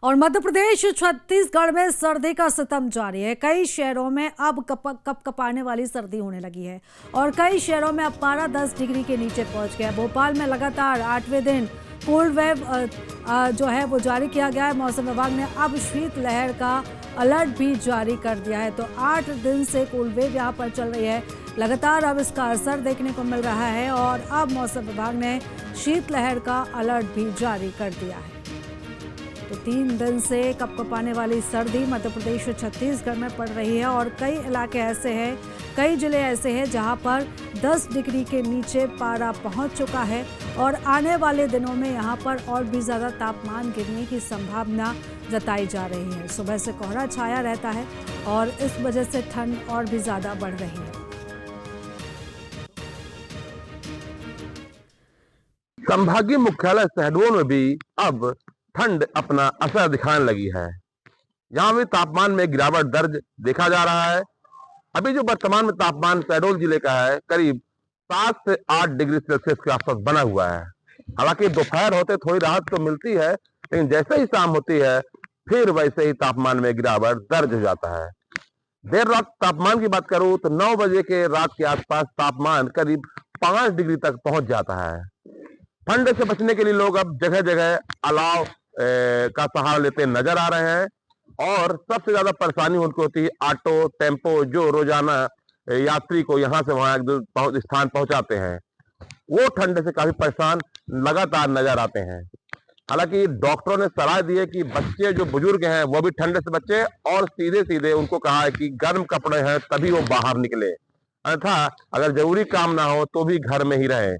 और मध्य प्रदेश छत्तीसगढ़ में सर्दी का सितम जारी है। कई शहरों में अब कपाने वाली सर्दी होने लगी है और कई शहरों में अब पारा 10 डिग्री के नीचे पहुंच गया है। भोपाल में लगातार 8वें दिन कोल्ड वेव जो है वो जारी किया गया है। मौसम विभाग ने अब शीतलहर का अलर्ट भी जारी कर दिया है। तो 8 दिन से कोल्ड वेव यहाँ पर चल रही है। लगातार अब इसका असर देखने को मिल रहा है और अब मौसम विभाग ने शीतलहर का अलर्ट भी जारी कर दिया है। तो 3 दिन से कपकपाने वाली सर्दी मध्य प्रदेश और छत्तीसगढ़ में पड़ रही है और कई इलाके ऐसे हैं, कई जिले ऐसे हैं जहां पर 10 डिग्री के नीचे पारा पहुंच चुका है और आने वाले दिनों में यहां पर और भी ज़्यादा तापमान गिरने की संभावना जताई जा रही है। सुबह से कोहरा छाया रहता है और इस वजह से ठंड और भी ज़्यादा बढ़ रही है। संभागीय मुख्यालय शहडोल में भी अब ठंड अपना असर दिखाने लगी है। यहाँ भी तापमान में गिरावट दर्ज देखा जा रहा है। अभी जो वर्तमान में तापमान शहडोल जिले का है करीब 7 से 8 डिग्री सेल्सियस के आसपास बना हुआ है। हालांकि दोपहर होते थोड़ी राहत तो मिलती है, लेकिन जैसे ही शाम होती है फिर वैसे ही तापमान में गिरावट दर्ज हो जाता है। देर रात तापमान की बात करूं तो 9 बजे के रात के आसपास तापमान करीब 5 डिग्री तक पहुंच जाता है। ठंड से बचने के लिए लोग अब जगह जगह अलाव का सहारा लेते नजर आ रहे हैं और सबसे ज्यादा परेशानी उनको होती है ऑटो टेम्पो जो रोजाना यात्री को यहाँ से वहां स्थान पहुंचाते हैं। वो ठंड से काफी परेशान लगातार नजर आते हैं। हालांकि डॉक्टरों ने सलाह दी है कि बच्चे जो बुजुर्ग हैं वो भी ठंड से बचे और सीधे सीधे उनको कहा है कि गर्म कपड़े हैं तभी वो बाहर निकले, अन्यथा अगर जरूरी काम ना हो तो भी घर में ही रहे,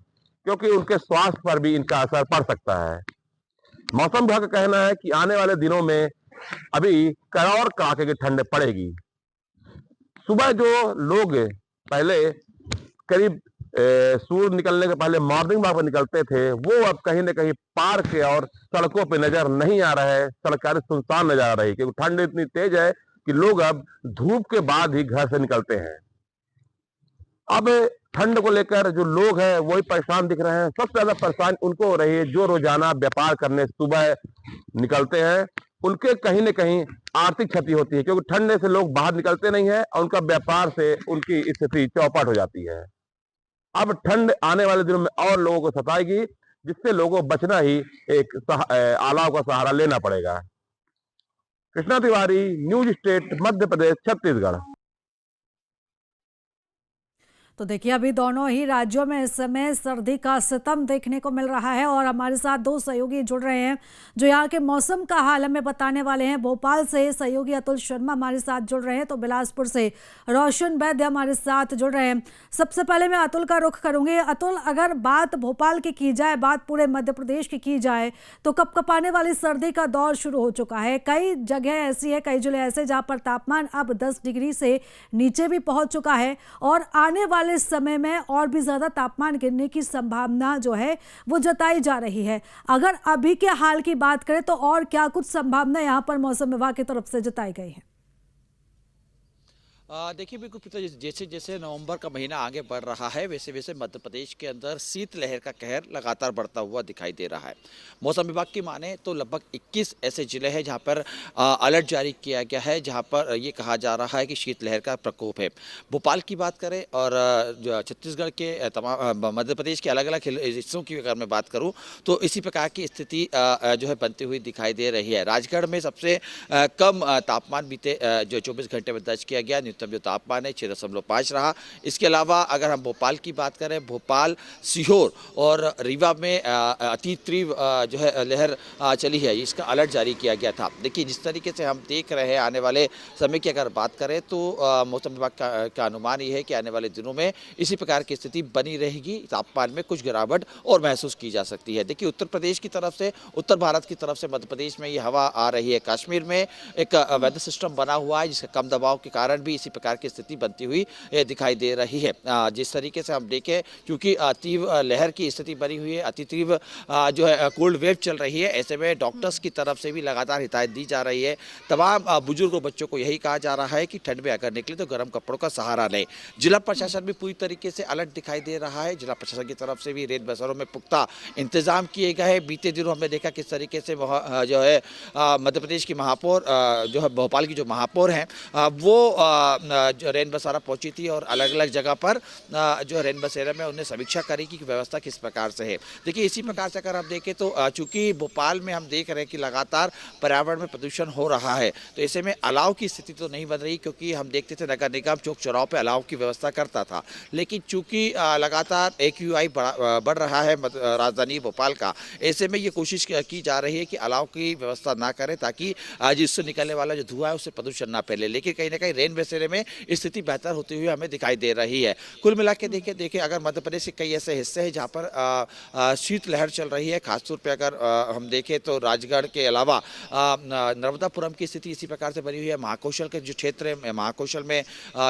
क्योंकि उनके स्वास्थ्य पर भी इनका असर पड़ सकता है। मौसम विभाग का कहना है कि आने वाले दिनों में अभी कड़ाके कड़ाके की ठंड पड़ेगी। सुबह जो लोग पहले करीब सूर्य निकलने के पहले मॉर्निंग वॉक पर निकलते थे वो अब कहीं न कहीं पार्क और सड़कों पे नजर नहीं आ रहा है। सड़कें सुनसान नजर आ रही है क्योंकि ठंड इतनी तेज है कि लोग अब धूप के बाद ही घर से निकलते हैं। अब ठंड को लेकर जो लोग हैं वही परेशान दिख रहे हैं। सबसे ज्यादा परेशान उनको हो रही है जो रोजाना व्यापार करने सुबह निकलते हैं, उनके कहीं न कहीं आर्थिक क्षति होती है क्योंकि ठंड से लोग बाहर निकलते नहीं है और उनका व्यापार से उनकी स्थिति चौपट हो जाती है। अब ठंड आने वाले दिनों में और लोगों को सताएगी, जिससे लोगों को बचना ही एक अलाव का सहारा लेना पड़ेगा। Krishna Tiwari, news state, Madhya Pradesh, Chhattisgarh. तो देखिए अभी दोनों ही राज्यों में इस समय सर्दी का सितम देखने को मिल रहा है और हमारे साथ 2 सहयोगी जुड़ रहे हैं जो यहाँ के मौसम का हाल हमें बताने वाले हैं। भोपाल से सहयोगी अतुल शर्मा हमारे साथ जुड़ रहे हैं, तो बिलासपुर से रोशन वैद्य हमारे साथ जुड़ रहे हैं। सबसे पहले मैं अतुल का रुख करूंगी। अतुल, अगर बात भोपाल की की जाए, बात पूरे मध्य प्रदेश की जाए तो कपकपाने वाली सर्दी का दौर शुरू हो चुका है। कई जगह ऐसी है, कई जिले ऐसे जहाँ पर तापमान अब 10 डिग्री से नीचे भी पहुंच चुका है और आने वाले इस समय में और भी ज्यादा तापमान गिरने की संभावना जो है वो जताई जा रही है। अगर अभी के हाल की बात करें तो और क्या कुछ संभावना यहां पर मौसम विभाग की तरफ से जताई गई है? देखिए बिल्कुल, जैसे जैसे नवंबर का महीना आगे बढ़ रहा है वैसे वैसे मध्य प्रदेश के अंदर शीतलहर का कहर लगातार बढ़ता हुआ दिखाई दे रहा है। मौसम विभाग की माने तो लगभग 21 ऐसे जिले हैं जहां पर अलर्ट जारी किया गया है, जहां पर ये कहा जा रहा है कि शीतलहर का प्रकोप है। भोपाल की बात करें और छत्तीसगढ़ के तमाम मध्य प्रदेश के अलग अलग हिस्सों की अगर मैं बात करूँ तो इसी प्रकार की स्थिति जो है बनती हुई दिखाई दे रही है। राजगढ़ में सबसे कम तापमान बीते जो 24 घंटे में दर्ज किया गया, न्यूनतम जो तापमान है 6.5 रहा। इसके अलावा अगर हम भोपाल की बात करें, भोपाल, सीहोर और रीवा में अति तीव्र जो है लहर चली है, इसका अलर्ट जारी किया गया था। देखिए जिस तरीके से हम देख रहे हैं आने वाले समय की अगर बात करें तो मौसम विभाग का अनुमान ये है कि आने वाले दिनों में इसी प्रकार की स्थिति बनी रहेगी। तापमान में कुछ गिरावट और महसूस की जा सकती है। देखिए उत्तर प्रदेश की तरफ से, उत्तर भारत की तरफ से मध्य प्रदेश में ये हवा आ रही है। कश्मीर में एक वेदर सिस्टम बना हुआ है जिसका कम दबाव के कारण भी इसी प्रकार की स्थिति बनती हुई दिखाई दे रही है। जिस तरीके से हम देखें, क्योंकि तीव्र लहर की स्थिति बनी हुई है, अति तीव्र जो है कोल्ड वेव चल रही है, ऐसे में डॉक्टर्स की तरफ से भी लगातार हिदायत दी जा रही है। तमाम बुजुर्ग बच्चों को यही कहा जा रहा है कि ठंड में अगर निकले तो गर्म कपड़ों का सहारा लें। जिला प्रशासन भी पूरी तरीके से अलर्ट दिखाई दे रहा है। जिला प्रशासन की तरफ से भी रेत बसेरों में पुख्ता इंतजाम किए गए हैं। बीते दिनों हमने देखा किस तरीके से जो है मध्य प्रदेश की महापौर जो है भोपाल की जो महापौर हैं वो जो रेन बसेरा पहुंची थी और अलग अलग जगह पर जो रेन बसेरे में उन्हें समीक्षा करी कि व्यवस्था किस प्रकार से है। देखिए, इसी प्रकार से अगर आप देखें तो चूंकि भोपाल में हम देख रहे हैं कि लगातार पर्यावरण में प्रदूषण हो रहा है, तो ऐसे में अलाव की स्थिति तो नहीं बन रही, क्योंकि हम देखते थे नगर निगम चौक चौराहों पर अलाव की व्यवस्था करता था। लेकिन चूंकि लगातार AQI बढ़ रहा है राजधानी भोपाल का, ऐसे में ये कोशिश की जा रही है कि अलाव की व्यवस्था ना करें, ताकि जिससे निकलने वाला जो धुआं है उससे प्रदूषण ना फैले। लेकिन कहीं ना कहीं रेन बसेरे में स्थिति बेहतर होती हुई हमें दिखाई दे रही है। कुल मिला के देखिए अगर मध्य प्रदेश के कई ऐसे हिस्से हैं जहाँ पर शीतलहर चल रही है, खासतौर पर अगर हम देखें तो राजगढ़ के अलावा नर्मदापुरम की स्थिति इसी प्रकार से बनी हुई है। महाकौशल के जो क्षेत्र है, महाकौशल में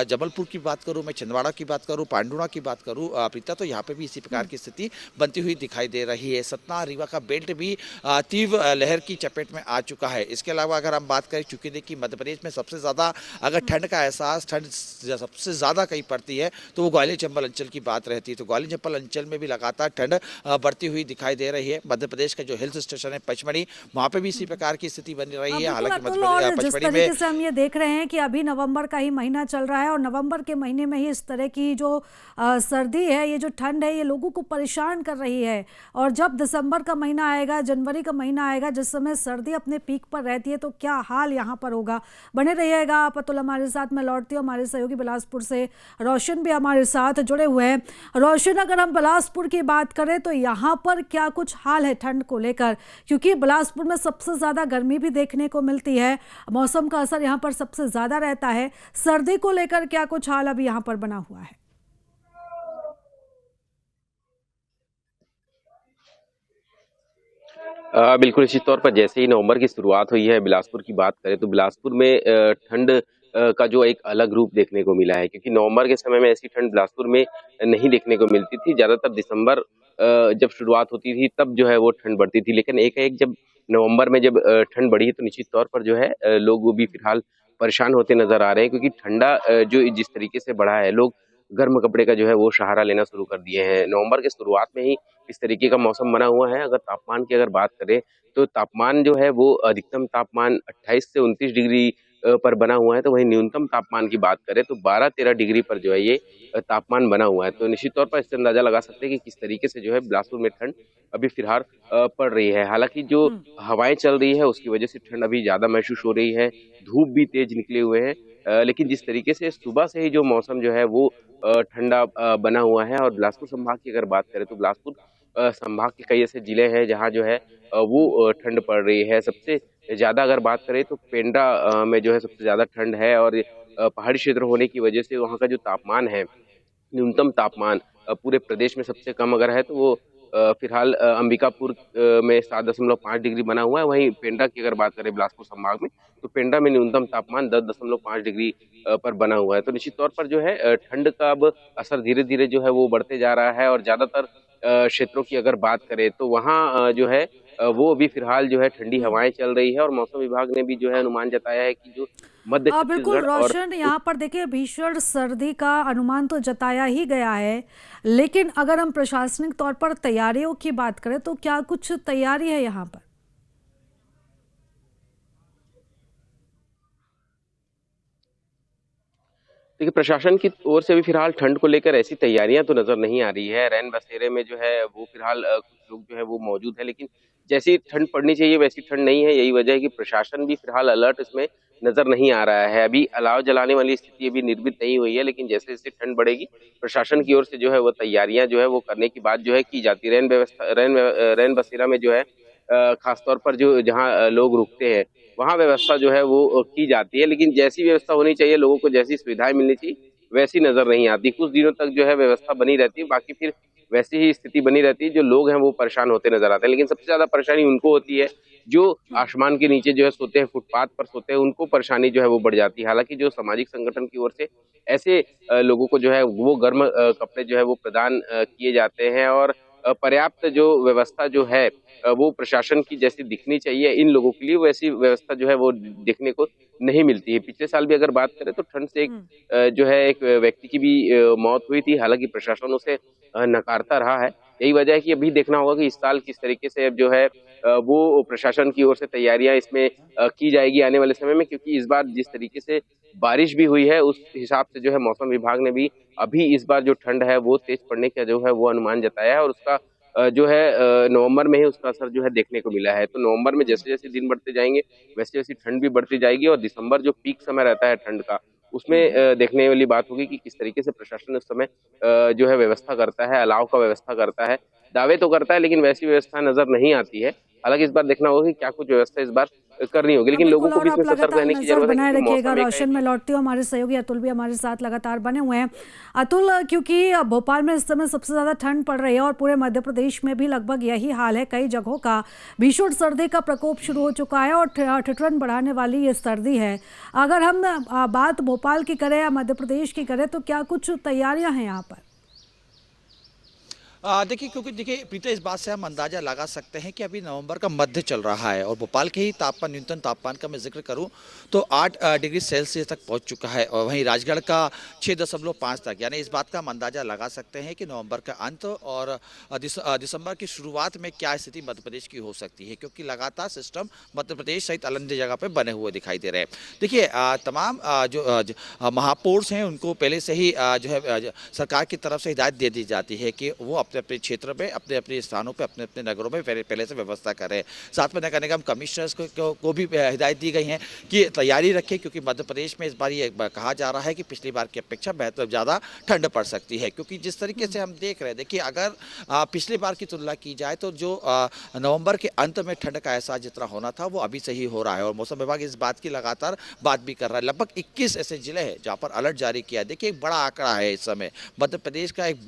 जबलपुर की बात करूँ, मैं छिंदवाड़ा की बात करूँ, पांडुआ की बात करूँ प्रीता, तो यहाँ पे भी इसी प्रकार की स्थिति बनती हुई दिखाई दे रही है। सतना रीवा का बेल्ट भी तीव्र लहर की चपेट में आ चुका है। इसके अलावा अगर हम बात करें, चूंकि देखिए मध्य प्रदेश में सबसे ज़्यादा अगर ठंड का एहसास ठंड सबसे ज़्यादा कहीं पड़ती है तो वो ग्वालियर चंबल अंचल की बात रहती है। तो ग्वालियर चंबल अंचल में भी लगातार ठंड बढ़ती हुई दिखाई दे रही है। मध्य प्रदेश का जो हिल स्टेशन है पचमढ़ी, वहाँ पे भी इसी प्रकार की स्थिति बनी रही है। हालांकि जिस तरीके से हम ये देख रहे हैं कि अभी नवंबर का ही महीना चल रहा है और नवंबर के महीने में ही इस तरह की जो सर्दी है, ये जो ठंड है, ये लोगों को परेशान कर रही है। और जब दिसंबर का महीना आएगा, जनवरी का महीना आएगा, जिस समय सर्दी अपने पीक पर रहती है, तो क्या हाल यहाँ पर होगा। बने रहिएगा आप अतुल हमारे साथ। मैं लौटती हूँ हमारे सहयोगी बिलासपुर से रोशन भी हमारे साथ जुड़े हुए हैं। रोशन, अगर हम बिलासपुर की बात करें तो यहाँ पर क्या कुछ हाल है ठंड को लेकर, क्योंकि बिलासपुर में सबसे ज़्यादा गर्मी भी देखने को मिलती है, मौसम का असर यहाँ पर सबसे ज़्यादा रहता है। सर्दी को लेकर क्या कुछ हाल अभी यहाँ पर बना हुआ है? बिल्कुल निश्चित तौर पर जैसे ही नवंबर की शुरुआत हुई है, बिलासपुर की बात करें तो बिलासपुर में ठंड का जो एक अलग रूप देखने को मिला है, क्योंकि नवंबर के समय में ऐसी ठंड बिलासपुर में नहीं देखने को मिलती थी। ज़्यादातर दिसंबर जब शुरुआत होती थी तब जो है वो ठंड बढ़ती थी, लेकिन एकाएक जब नवंबर में जब ठंड बढ़ी है तो निश्चित तौर पर जो है लोग भी फिलहाल परेशान होते नजर आ रहे हैं, क्योंकि ठंडा जो जिस तरीके से बढ़ा है, लोग गर्म कपड़े का जो है वो सहारा लेना शुरू कर दिए हैं। नवंबर के शुरुआत में ही इस तरीके का मौसम बना हुआ है। अगर तापमान की अगर बात करें तो तापमान जो है वो अधिकतम तापमान 28 से 29 डिग्री पर बना हुआ है, तो वहीं न्यूनतम तापमान की बात करें तो 12-13 डिग्री पर जो है ये तापमान बना हुआ है। तो निश्चित तौर पर इससे अंदाजा लगा सकते हैं कि किस तरीके से जो है बिलासपुर में ठंड अभी फिलहाल पड़ रही है। हालांकि जो हवाएं चल रही है उसकी वजह से ठंड अभी ज्यादा महसूस हो रही है, धूप भी तेज निकले हुए हैं, लेकिन जिस तरीके से सुबह से ही जो मौसम जो है वो ठंडा बना हुआ है। और बिलासपुर संभाग की अगर बात करें तो बिलासपुर संभाग के कई ऐसे जिले हैं जहां जो है वो ठंड पड़ रही है। सबसे ज्यादा अगर बात करें तो पेंड्रा में जो है सबसे ज्यादा ठंड है, और पहाड़ी क्षेत्र होने की वजह से वहाँ का जो तापमान है, न्यूनतम तापमान पूरे प्रदेश में सबसे कम अगर है तो वो फिलहाल अंबिकापुर में 7.5 डिग्री बना हुआ है। वहीं पेंड्रा की अगर बात करें बिलासपुर संभाग में तो पेंड्रा में न्यूनतम तापमान 10.5 डिग्री पर बना हुआ है। तो निश्चित तौर पर जो है ठंड का अब असर धीरे धीरे जो है वो बढ़ते जा रहा है। और ज्यादातर क्षेत्रों की अगर बात करें तो वहाँ जो है वो अभी फिलहाल जो है ठंडी हवाएं चल रही है। और मौसम विभाग ने भी जो है अनुमान जताया है कि जो मध्य बिल्कुल छत्तीसगढ़ और रोशन, यहाँ पर देखिए भीषण सर्दी का अनुमान तो जताया ही गया है, लेकिन अगर हम प्रशासनिक तौर पर तैयारियों की बात करें तो क्या कुछ तैयारी है यहाँ पर? देखिए, प्रशासन की ओर से भी फिलहाल ठंड को लेकर ऐसी तैयारियां तो नजर नहीं आ रही है। रैन बसेरे में जो है वो फिलहाल कुछ लोग जो है वो मौजूद है, लेकिन जैसी ठंड पड़नी चाहिए वैसी ठंड नहीं है। यही वजह है कि प्रशासन भी फिलहाल अलर्ट इसमें नजर नहीं आ रहा है। अभी अलाव जलाने वाली स्थिति अभी निर्मित नहीं हुई है, लेकिन जैसे जैसे ठंड बढ़ेगी प्रशासन की ओर से जो है वो तैयारियां जो है वो करने की बात जो है की जाती है। रैन बसेरा में जो है खासतौर पर जो जहाँ लोग रुकते हैं वहाँ व्यवस्था जो है वो की जाती है, लेकिन जैसी व्यवस्था होनी चाहिए, लोगों को जैसी सुविधाएं मिलनी चाहिए वैसी नजर नहीं आती। कुछ दिनों तक जो है व्यवस्था बनी रहती है, बाकी फिर वैसी ही स्थिति बनी रहती है। जो लोग हैं वो परेशान होते नजर आते हैं, लेकिन सबसे ज्यादा परेशानी उनको होती है जो आसमान के नीचे जो है सोते हैं, फुटपाथ पर सोते हैं, उनको परेशानी जो है वो बढ़ जाती है। हालाँकि जो सामाजिक संगठन की ओर से ऐसे लोगों को जो है वो गर्म कपड़े जो है वो प्रदान किए जाते हैं और पर्याप्त जो व्यवस्था जो है वो प्रशासन की जैसी दिखनी चाहिए इन लोगों के लिए, वैसी व्यवस्था जो है वो देखने को नहीं मिलती है। पिछले साल भी अगर बात करें तो ठंड से एक जो है एक व्यक्ति की भी मौत हुई थी, हालाँकि प्रशासन उसे नकारता रहा है। यही वजह है कि अभी देखना होगा कि इस साल किस तरीके से अब जो है वो प्रशासन की ओर से तैयारियाँ इसमें की जाएगी आने वाले समय में, क्योंकि इस बार जिस तरीके से बारिश भी हुई है, उस हिसाब से जो है मौसम विभाग ने भी अभी इस बार जो ठंड है वो तेज पड़ने का जो है वो अनुमान जताया है और उसका जो है नवंबर में ही उसका असर जो है देखने को मिला है। तो नवंबर में जैसे-जैसे दिन बढ़ते जाएँगे, वैसे-वैसे ठंड भी बढ़ती जाएगी और दिसंबर जो पीक समय रहता है ठंड का, उसमें देखने वाली बात होगी कि किस तरीके से प्रशासन उस समय जो है व्यवस्था करता है, अलाव का व्यवस्था करता है। दावे तो करता है लेकिन वैसी व्यवस्था नज़र नहीं आती है। हालाँकि इस बार देखना होगा कि क्या कुछ व्यवस्था इस बार करनी होगी, लेकिन लोगों बिल्कुल, को और भी आप इसमें सतर्क लगातार रहने की नजर ज़रूरत है बनाए क्योंकि रखिएगा। मौसम एक रोशन, मैं लौटती हूँ, हमारे सहयोगी अतुल भी हमारे साथ लगातार बने हुए हैं। अतुल, क्योंकि भोपाल में इस समय सबसे ज़्यादा ठंड पड़ रही है और पूरे मध्य प्रदेश में भी लगभग यही हाल है। कई जगहों का भीषण सर्दी का प्रकोप शुरू हो चुका है और ठिठुरन बढ़ाने वाली ये सर्दी है। अगर हम बात भोपाल की करें या मध्य प्रदेश की करें तो क्या कुछ तैयारियां हैं यहाँ पर? देखिए, क्योंकि देखिए प्रीता, इस बात से हम अंदाजा लगा सकते हैं कि अभी नवंबर का मध्य चल रहा है और भोपाल के ही तापमान, न्यूनतम तापमान का मैं जिक्र करूं तो 8 डिग्री सेल्सियस तक पहुंच चुका है और वहीं राजगढ़ का 6.5 तक, यानी इस बात का हम अंदाजा लगा सकते हैं कि नवंबर का अंत और दिसंबर की शुरुआत में क्या स्थिति मध्य प्रदेश की हो सकती है, क्योंकि लगातार सिस्टम मध्य प्रदेश सहित अलग जगह पर बने हुए दिखाई दे रहे हैं। देखिए, तमाम महापौर्स हैं उनको पहले से ही जो है सरकार की तरफ से हिदायत दे दी जाती है कि वो अपने अपने क्षेत्र में, अपने अपने स्थानों पे, अपने अपने नगरों में पहले से व्यवस्था करें। साथ में नगर निगम कमिश्नर्स को भी हिदायत दी गई है कि तैयारी रखें, क्योंकि मध्य प्रदेश में इस बार ये कहा जा रहा है कि पिछली बार की अपेक्षा बेहतर ज़्यादा ठंड पड़ सकती है, क्योंकि जिस तरीके से हम देख रहे हैं, देखिए अगर पिछली बार की तुलना की जाए तो जो नवंबर के अंत में ठंड का एहसास जितना होना था वो अभी से ही हो रहा है और मौसम विभाग इस बात की लगातार बात भी कर रहा है। लगभग 21 ऐसे जिले हैं जहाँ पर अलर्ट जारी किया है। देखिए, एक बड़ा आंकड़ा है इस समय मध्य प्रदेश का, एक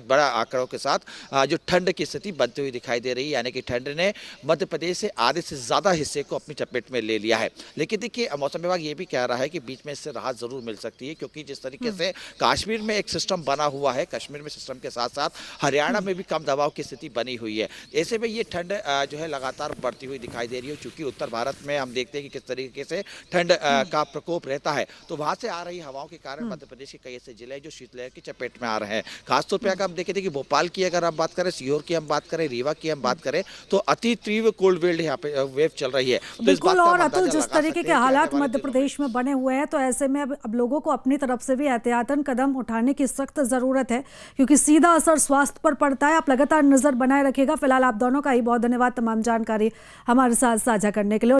बड़ा आंकड़ों के साथ जो ठंड की स्थिति बनती हुई दिखाई दे रही है, यानी कि ठंड ने मध्य प्रदेश से आधे से ज़्यादा हिस्से को अपनी चपेट में ले लिया है। लेकिन देखिए, मौसम विभाग ये भी कह रहा है कि बीच में इससे राहत ज़रूर मिल सकती है, क्योंकि जिस तरीके से कश्मीर में एक सिस्टम बना हुआ है, कश्मीर में सिस्टम के साथ साथ हरियाणा में भी कम दबाव की स्थिति बनी हुई है। ऐसे में ये ठंड जो है लगातार बढ़ती हुई दिखाई दे रही है, क्योंकि उत्तर भारत में हम देखते हैं कि किस तरीके से ठंड का प्रकोप रहता है, तो वहाँ से आ रही हवाओं के कारण मध्य प्रदेश के कई ऐसे जिले जो शीतलहर की चपेट में आ रहे हैं। खासतौर पर अगर हम देखें कि भोपाल की अगर हम बात करें, सीहोर की हम बात करें, रीवा की हम बात करें, तो अति तीव्र कोल्ड वेव यहाँ पे वेव चल रही है। तो बिल्कुल, और अतुल, जिस तरीके के हालात मध्य प्रदेश में बने हुए हैं, तो ऐसे में अब लोगों को अपनी तरफ से भी एहतियातन कदम उठाने की सख्त जरूरत है, क्योंकि सीधा असर स्वास्थ्य पर पड़ता है। आप लगातार नजर बनाए रखिएगा। फिलहाल आप दोनों का ही बहुत धन्यवाद तमाम जानकारी हमारे साथ साझा करने के लिए।